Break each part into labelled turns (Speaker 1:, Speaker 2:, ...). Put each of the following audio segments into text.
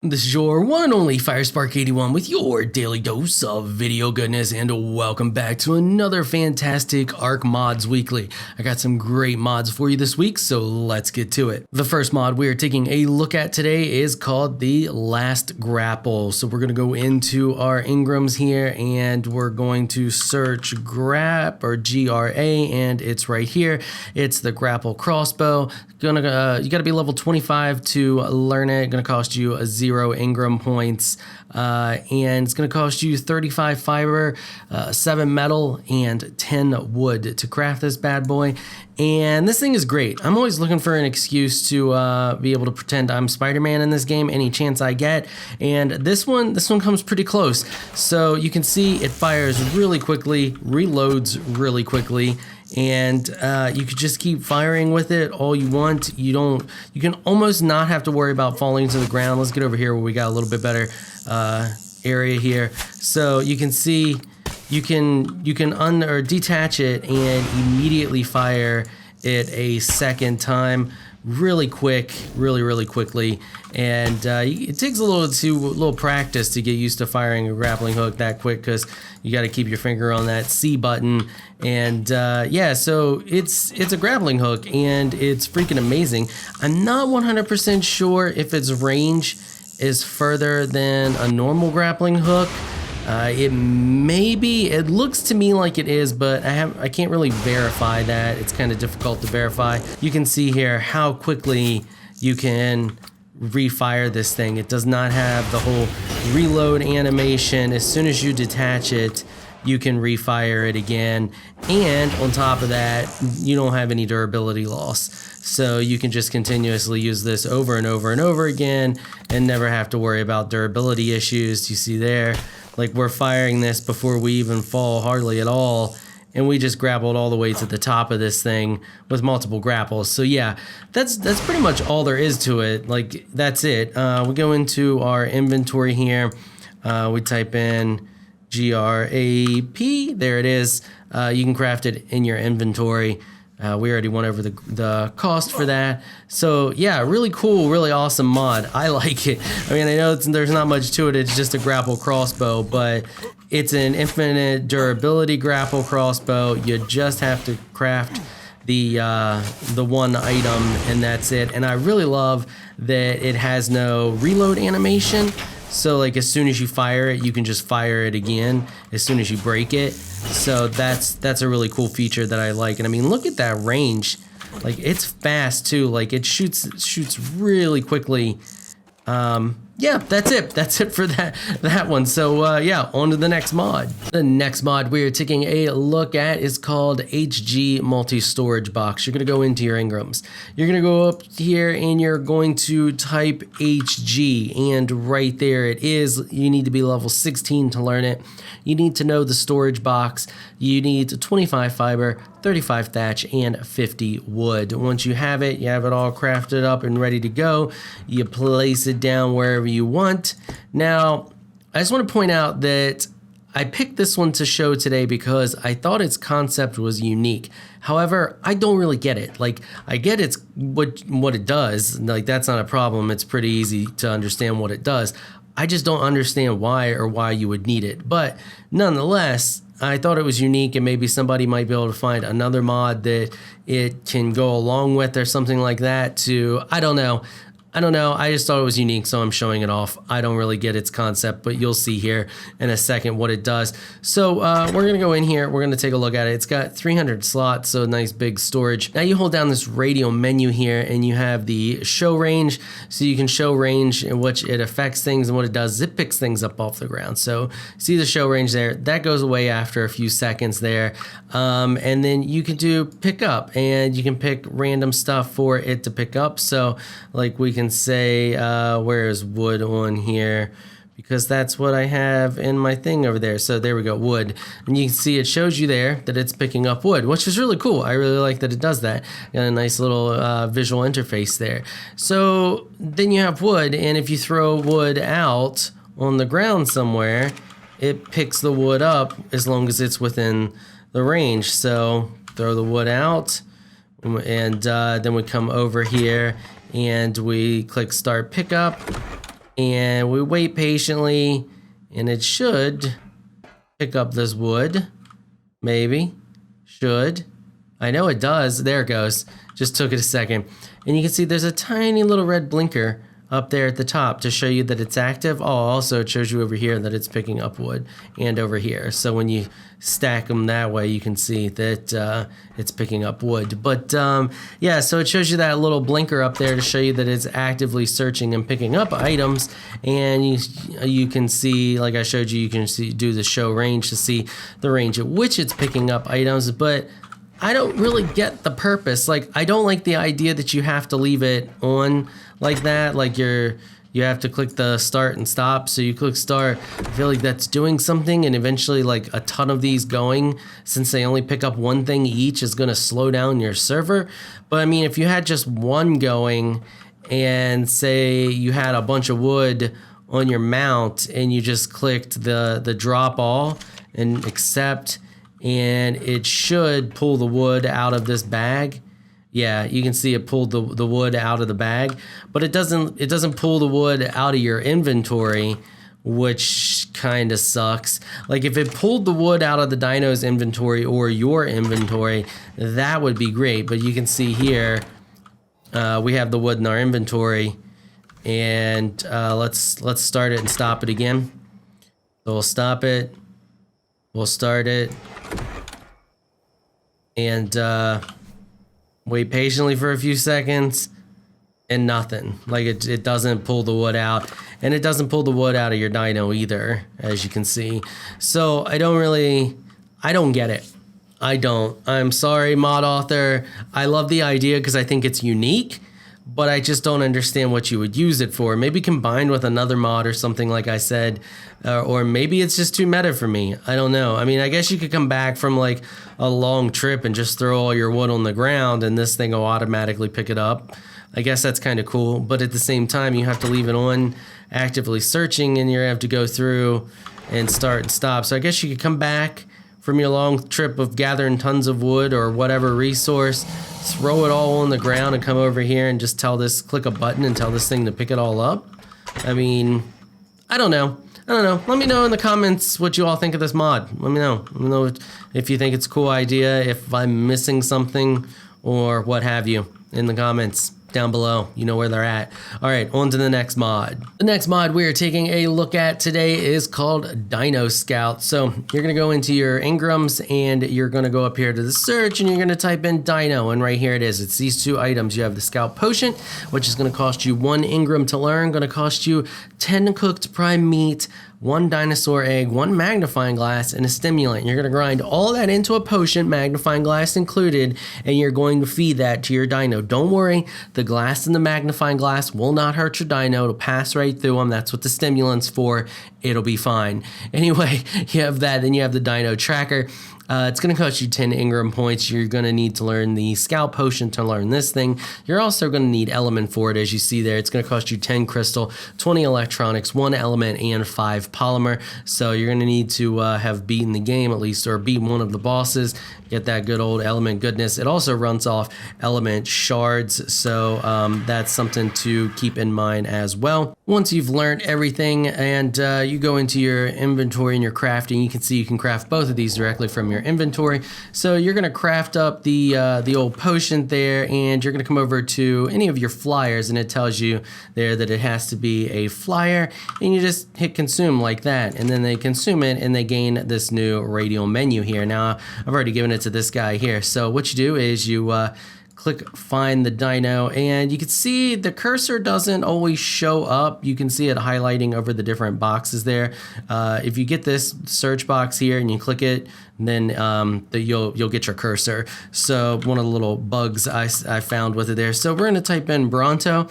Speaker 1: This is your one and only FireSpark81 with your daily dose of video goodness, and welcome back to another fantastic Ark Mods Weekly. I got some great mods for you this week, so let's get to it. The first mod we are taking a look at today is called the Last Grapple. So we're going to go into our Ingrams here and we're going to search GRAP or GRA, and it's right here. It's the grapple crossbow. You got to be level 25 to learn it. Going to cost you a 0 Ingram points, and it's going to cost you 35 fiber, 7 metal, and 10 wood to craft this bad boy. And this thing is great. I'm always looking for an excuse to be able to pretend I'm Spider-Man in this game any chance I get, and this one comes pretty close. So you can see it fires really quickly, reloads really quickly, and you could just keep firing with it all you want. You can almost not have to worry about falling to the ground. Let's get over here where we got a little bit better area here. So you can see you can detach it and immediately fire it a second time really quick, really quickly, and it takes a little practice to get used to firing a grappling hook that quick, because you got to keep your finger on that C button. And yeah, so it's a grappling hook and it's freaking amazing. I'm not 100% sure if its range is further than a normal grappling hook. It may be. It looks to me like it is, but I can't really verify that. It's kind of difficult to verify. You can see here how quickly you can refire this thing. It does not have the whole reload animation. As soon as you detach it, you can refire it again, and on top of that, you don't have any durability loss. So you can just continuously use this over and over and over again and never have to worry about durability issues. You see there, like, we're firing this before we even fall hardly at all, and we just grappled all the way to the top of this thing with multiple grapples. So yeah, that's pretty much all there is to it. Like, that's it. We go into our inventory here. We type in GRAP. There it is. You can craft it in your inventory. We already went over the cost for that. So yeah, really cool, really awesome mod. I like it. I mean, I know there's not much to it. It's just a grapple crossbow, but it's an infinite durability grapple crossbow. You just have to craft the one item, and that's it. And I really love that it has no reload animation. So like, as soon as you fire it, you can just fire it again as soon as you break it. So that's a really cool feature that I like. And I mean, look at that range. Like, it's fast too. Like, it shoots really quickly. Yeah, that's it. That's it for that one. So yeah, on to the next mod. The next mod we are taking a look at is called HG Multi-Storage Box. You're going to go into your Ingrams. You're going to go up here and you're going to type HG, and right there it is. You need to be level 16 to learn it. You need to know the storage box. You need 25 fiber, 35 thatch, and 50 wood. Once you have it all crafted up and ready to go. You place it down wherever you want. Now, I just want to point out that I picked this one to show today because I thought its concept was unique. However, I don't really get it. Like, I get it's what it does. Like, that's not a problem. It's pretty easy to understand what it does. I just don't understand why you would need it. But nonetheless, I thought it was unique, and maybe somebody might be able to find another mod that it can go along with or something like that to, I don't know. I just thought it was unique, so I'm showing it off. I don't really get its concept, but you'll see here in a second what it does. So we're going to go in here. We're going to take a look at it. It's got 300 slots, so nice big storage. Now you hold down this radio menu here, and you have the show range. So you can show range in which it affects things, and what it does is it picks things up off the ground. So see the show range there. That goes away after a few seconds there. And then you can do pick up, and you can pick random stuff for it to pick up. So like, we can say where is wood on here, because that's what I have in my thing over there. So there we go, wood, and you can see it shows you there that it's picking up wood, which is really cool. I really like that it does that. Got a nice little visual interface there. So then you have wood, and if you throw wood out on the ground somewhere, it picks the wood up as long as it's within the range. So throw the wood out, and then we come over here and we click start pickup, And we wait patiently, and it should pick up this wood. Maybe. Should. I know it does. There it goes. Just took it a second. And you can see there's a tiny little red blinker up there at the top to show you that it's active. Oh, also it shows you over here that it's picking up wood, and over here. So when you stack them that way, you can see that it's picking up wood. But yeah, so it shows you that little blinker up there to show you that it's actively searching and picking up items. And you can see, like I showed you, you can see, do the show range to see the range at which it's picking up items. But I don't really get the purpose. Like, I don't like the idea that you have to leave it on like that. Like you have to click the start and stop. So you click start. I feel like that's doing something, and eventually like a ton of these going, since they only pick up one thing each, is gonna slow down your server. But I mean, if you had just one going, and say you had a bunch of wood on your mount and you just clicked the drop all and accept, and it should pull the wood out of this bag. Yeah, you can see it pulled the wood out of the bag, but it doesn't pull the wood out of your inventory, which kind of sucks. Like, if it pulled the wood out of the Dino's inventory or your inventory, that would be great. But you can see here, we have the wood in our inventory, and let's start it and stop it again. So we'll stop it, we'll start it, and wait patiently for a few seconds, and nothing. Like, it doesn't pull the wood out, and it doesn't pull the wood out of your Dino either, as you can see. So I don't get it. I don't. I'm sorry, mod author. I love the idea because I think it's unique, but I just don't understand what you would use it for. Maybe combined with another mod or something, like I said, or maybe it's just too meta for me. I don't know. I mean, I guess you could come back from like a long trip and just throw all your wood on the ground and this thing will automatically pick it up. I guess that's kind of cool, but at the same time, you have to leave it on actively searching, and you have to go through and start and stop. So I guess you could come back from your long trip of gathering tons of wood or whatever resource, throw it all on the ground and come over here and just click a button and tell this thing to pick it all up. I mean, I don't know. Let me know in the comments what you all think of this mod. Let me know. Let me know if you think it's a cool idea, if I'm missing something, or what have you in the comments down below. You know where they're at. All right, on to the next mod. The next mod we are taking a look at today is called Dino Scout. So you're gonna go into your Ingrams, and you're gonna go up here to the search, and you're gonna type in Dino, and right here it is. It's these two items. You have the Scout Potion, which is gonna cost you 1 Ingram to learn, gonna cost you 10 cooked prime meat, 1 dinosaur egg, 1 magnifying glass, and a stimulant. You're gonna grind all that into a potion, magnifying glass included, and you're going to feed that to your Dino. Don't worry, the glass and the magnifying glass will not hurt your Dino. It'll pass right through them. That's what the stimulant's for. It'll be fine. Anyway, you have that, then you have the Dino Tracker. It's going to cost you 10 Ingram points. You're going to need to learn the Scout Potion to learn this thing. You're also going to need Element for it, as you see there. It's going to cost you 10 Crystal, 20 Electronics, 1 Element, and 5 Polymer. So you're going to need to have beaten the game at least, or beat one of the bosses. Get that good old Element goodness. It also runs off Element Shards, so that's something to keep in mind as well. Once you've learned everything and you go into your inventory and your crafting, you can see you can craft both of these directly from your inventory. So you're going to craft up the old potion there, and you're going to come over to any of your flyers, and it tells you there that it has to be a flyer, and you just hit consume like that, and then they consume it and they gain this new radial menu here. Now I've already given it to this guy here. So what you do is you click find the Dino, and you can see the cursor doesn't always show up. You can see it highlighting over the different boxes there. If you get this search box here and you click it, then you'll get your cursor. So one of the little bugs I found with it there. So we're gonna type in Bronto,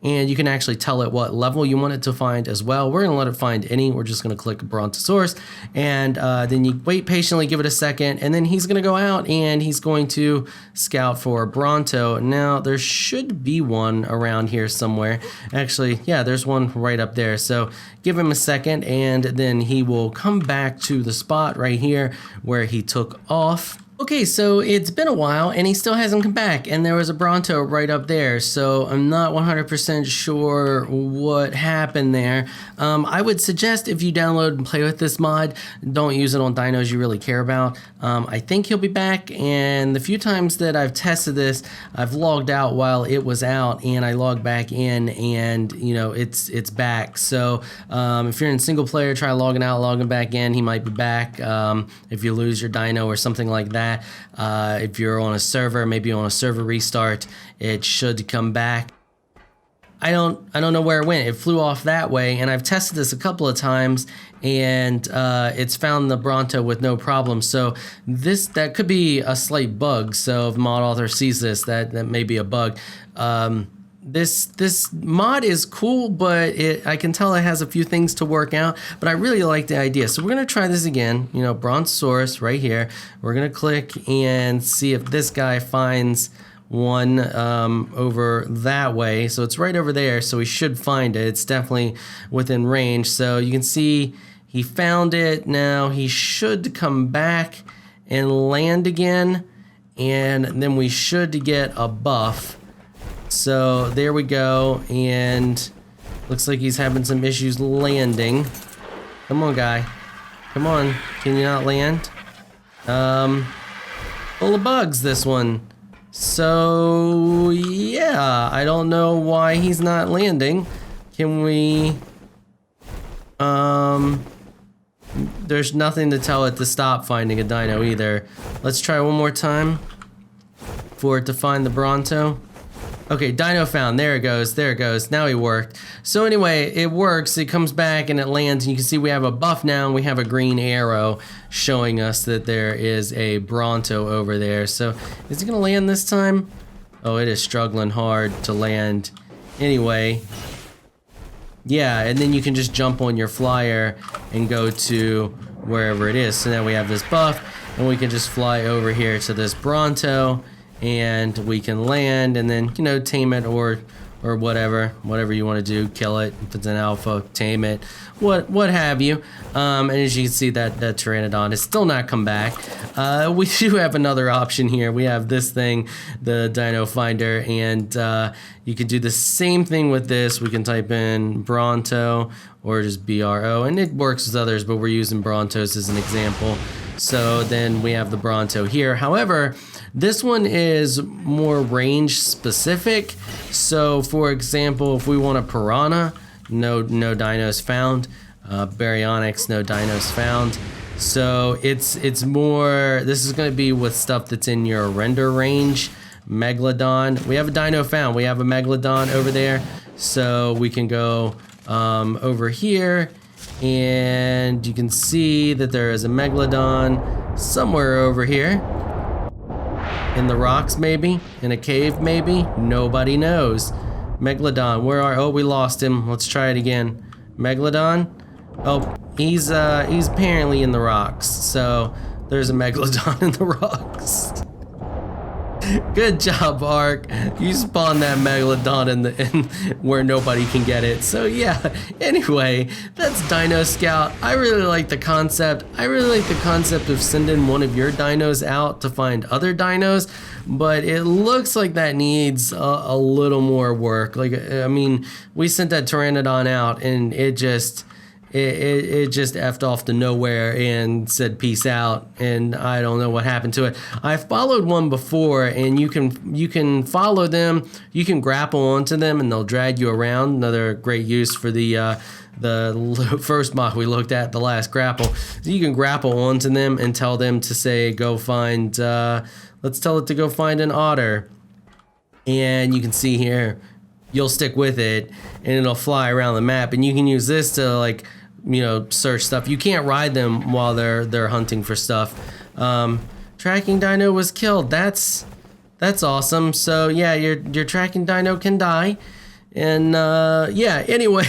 Speaker 1: and you can actually tell it what level you want it to find as well. We're gonna let it find any. We're just gonna click Brontosaurus, and then you wait patiently, give it a second, and then he's gonna go out and he's going to scout for Bronto. Now there should be one around here somewhere. Actually, yeah, there's one right up there. So give him a second, and then he will come back to the spot right here where he took off. Okay, so it's been a while and he still hasn't come back, and there was a Bronto right up there, so I'm not 100% sure what happened there. I would suggest if you download and play with this mod, don't use it on dinos you really care about. I think he'll be back, and the few times that I've tested this, I've logged out while it was out, and I logged back in, and you know, it's back. So if you're in single player, try logging out, logging back in, he might be back. If you lose your dino or something like that. If you're on a server, maybe on a server restart, it should come back. I don't know where it went. It flew off that way, and I've tested this a couple of times, and it's found the Bronto with no problem. So that could be a slight bug. So if mod author sees this, that may be a bug. This mod is cool, but I can tell it has a few things to work out, but I really like the idea. So we're gonna try this again, you know, Brontosaurus right here. We're gonna click and see if this guy finds one over that way. So it's right over there, so we should find it. It's definitely within range. So you can see he found it. Now he should come back and land again, and then we should get a buff. So there we go, and looks like he's having some issues landing. Come on, guy. Come on. Can you not land? Full of bugs, this one. So, yeah, I don't know why he's not landing. Can we... There's nothing to tell it to stop finding a dino either. Let's try one more time for it to find the Bronto. Okay, dino found. There it goes. There it goes. Now he worked. So anyway, it works. It comes back and it lands. And you can see we have a buff now, and we have a green arrow showing us that there is a Bronto over there. So is he going to land this time? Oh, it is struggling hard to land. Anyway, yeah, and then you can just jump on your flyer and go to wherever it is. So now we have this buff, and we can just fly over here to this Bronto. And we can land and then, you know, tame it or whatever you want to do, kill it if it's an alpha, tame it, what have you. And as you can see, that Pteranodon has still not come back. We do have another option here. We have this thing, the Dino Finder, and you can do the same thing with this. We can type in Bronto or just BRO, and it works with others, but we're using Brontos as an example. So then we have the Bronto here. However, this one is more range specific. So for example, if we want a Piranha, no dinos found. Baryonyx, no dinos found. So it's more, this is going to be with stuff that's in your render range. Megalodon, we have a dino found. We have a Megalodon over there. So we can go over here, and you can see that there is a Megalodon somewhere over here. In the rocks, maybe? In a cave, maybe? Nobody knows. Megalodon, where are... Oh, we lost him. Let's try it again. Megalodon? Oh, he's apparently in the rocks. So, there's a Megalodon in the rocks. Good job, Ark. You spawned that Megalodon in where nobody can get it. So yeah, anyway, that's Dino Scout. I really like the concept. I really like the concept of sending one of your dinos out to find other dinos, but it looks like that needs a little more work. Like, I mean, we sent that Pteranodon out, and it just effed off to nowhere and said peace out, and I don't know what happened to it. I followed one before, and you can follow them, you can grapple onto them, and they'll drag you around. Another great use for the first mod we looked at, the Last Grapple. So you can grapple onto them and tell them to say go find, let's tell it to go find an otter, and you can see here, you'll stick with it, and it'll fly around the map, and you can use this to, like, you know, search stuff. You can't ride them while they're hunting for stuff. Tracking dino was killed. That's awesome. So yeah, your tracking dino can die. And yeah, anyway,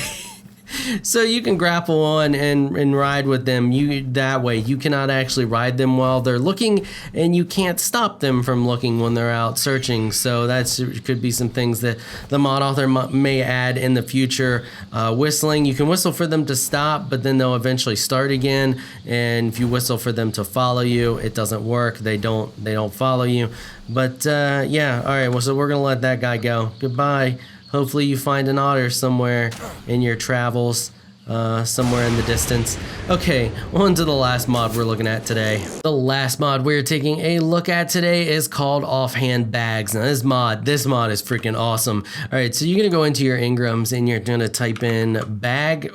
Speaker 1: So you can grapple on and ride with them. That way you cannot actually ride them while they're looking, and you can't stop them from looking when they're out searching. So that could be some things that the mod author may add in the future. Whistling, you can whistle for them to stop, but then they'll eventually start again. And if you whistle for them to follow you, it doesn't work. They don't follow you. But yeah, all right. Well, so we're gonna let that guy go. Goodbye. Hopefully you find an otter somewhere in your travels, somewhere in the distance. Okay, on to the last mod we're looking at today. The last mod we're taking a look at today is called Offhand Bags. Now this mod is freaking awesome. All right, so you're gonna go into your Ingrams and you're gonna type in bag,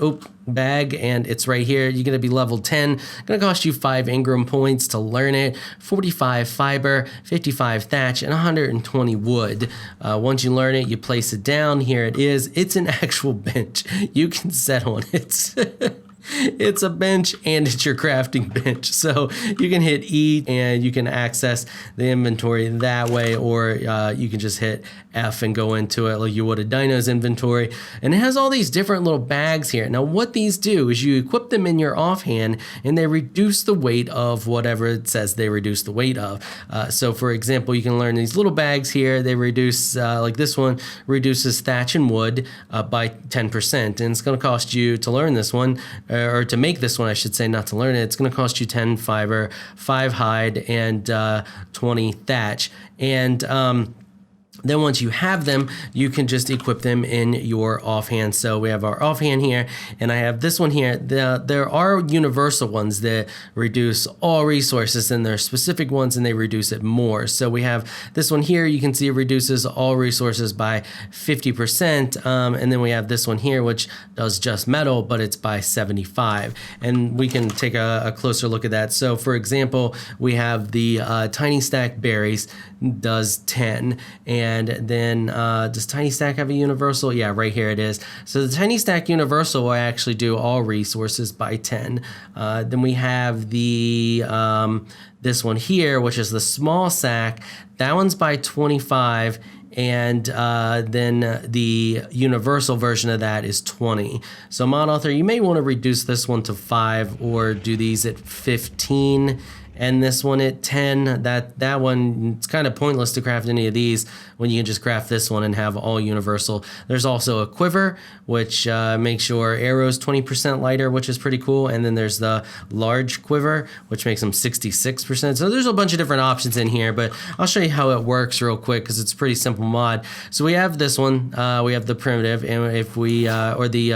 Speaker 1: and it's right here. You're gonna be level 10. Gonna cost you 5 Ingram points to learn it, 45 fiber, 55 thatch, and 120 wood. Once you learn it, you place it down. Here it is. It's an actual bench. You can set on it. It's a bench and it's your crafting bench. So you can hit E and you can access the inventory that way, or you can just hit F and go into it like you would a Dino's inventory. And it has all these different little bags here. Now what these do is you equip them in your offhand and they reduce the weight of whatever it says they reduce the weight of. So for example, you can learn these little bags here. They reduce, like this one, reduces thatch and wood by 10%. And it's going to cost you to learn this one, or to make this one, I should say, not to learn it. It's going to cost you 10 fiber, 5 hide, and 20 thatch. And then once you have them, you can just equip them in your offhand. So we have our offhand here, and I have this one here. There are universal ones that reduce all resources, and there are specific ones and they reduce it more. So we have this one here. You can see it reduces all resources by 50%. And then we have this one here, which does just metal, but it's by 75. And we can take a closer look at that. So for example, we have the tiny stack berries does 10, and then does Tiny Stack have a universal? Yeah, right here it is. So the Tiny Stack universal will actually do all resources by 10. Then we have the this one here, which is the small sack. That one's by 25. And then the universal version of that is 20. So mod author, you may want to reduce this one to 5 or do these at 15. And this one at 10, that one, it's kind of pointless to craft any of these when you can just craft this one and have all universal. There's also a quiver, which makes your arrows 20% lighter, which is pretty cool. And then there's the large quiver, which makes them 66%. So there's a bunch of different options in here, but I'll show you how it works real quick because it's a pretty simple mod. So we have this one, we have the primitive, and if we, or the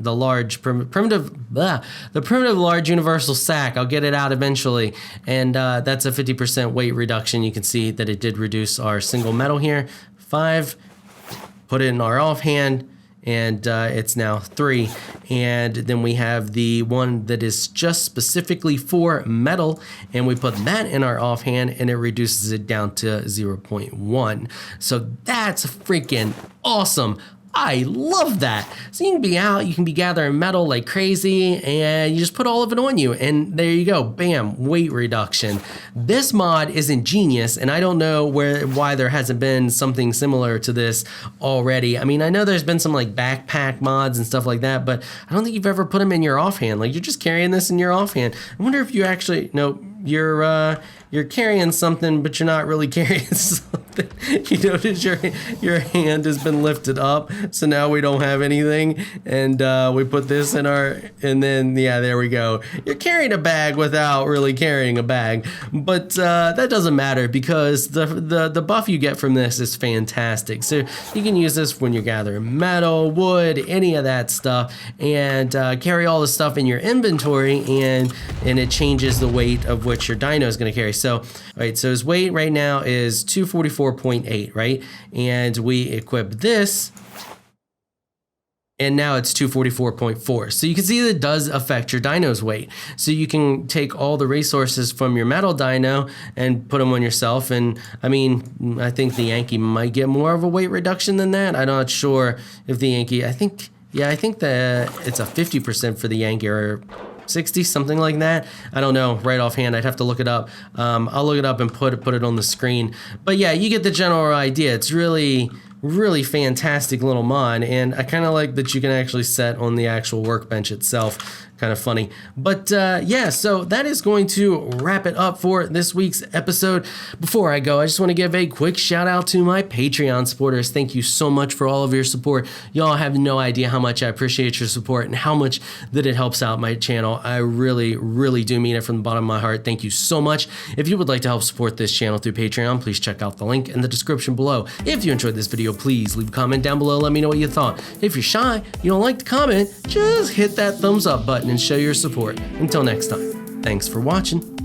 Speaker 1: large the primitive large universal sack, I'll get it out eventually. And that's a 50% weight reduction. You can see that it did reduce our single metal here, 5, put it in our offhand, and it's now 3. And then we have the one that is just specifically for metal, and we put that in our offhand, and it reduces it down to 0.1. So that's freaking awesome. I love that. So you can be out, you can be gathering metal like crazy, and you just put all of it on you, and there you go, bam, weight reduction. This mod is ingenious, and I don't know why there hasn't been something similar to this already. I mean, I know there's been some like backpack mods and stuff like that, but I don't think you've ever put them in your offhand. Like, you're just carrying this in your offhand. I wonder if you actually, no, you're carrying something, but you're not really carrying something. You notice your hand has been lifted up, so now we don't have anything, and we put this in our, and then yeah, there we go. You're carrying a bag without really carrying a bag, but that doesn't matter because the buff you get from this is fantastic. So you can use this when you're gathering metal, wood, any of that stuff, and carry all the stuff in your inventory, and it changes the weight of which your dino is going to carry. So, all right, so his weight right now is 244.8, right? And we equip this, and now it's 244.4. So you can see that it does affect your dino's weight. So you can take all the resources from your metal dino and put them on yourself. And I mean, I think the Yankee might get more of a weight reduction than that. I'm not sure if the Yankee, I think that it's a 50% for the Yankee, or 60, something like that. I don't know right offhand. I'd have to look it up. I'll look it up and put it on the screen. But yeah, you get the general idea. It's really really fantastic little mod, and I kind of like that you can actually set on the actual workbench itself. Kind of funny. But yeah, so that is going to wrap it up for this week's episode. Before I go, I just want to give a quick shout out to my Patreon supporters. Thank you so much for all of your support. Y'all have no idea how much I appreciate your support and how much that it helps out my channel. I really, really do mean it from the bottom of my heart. Thank you so much. If you would like to help support this channel through Patreon, please check out the link in the description below. If you enjoyed this video, please leave a comment down below. Let me know what you thought. If you're shy, you don't like to comment, just hit that thumbs up button and show your support. Until next time, thanks for watching.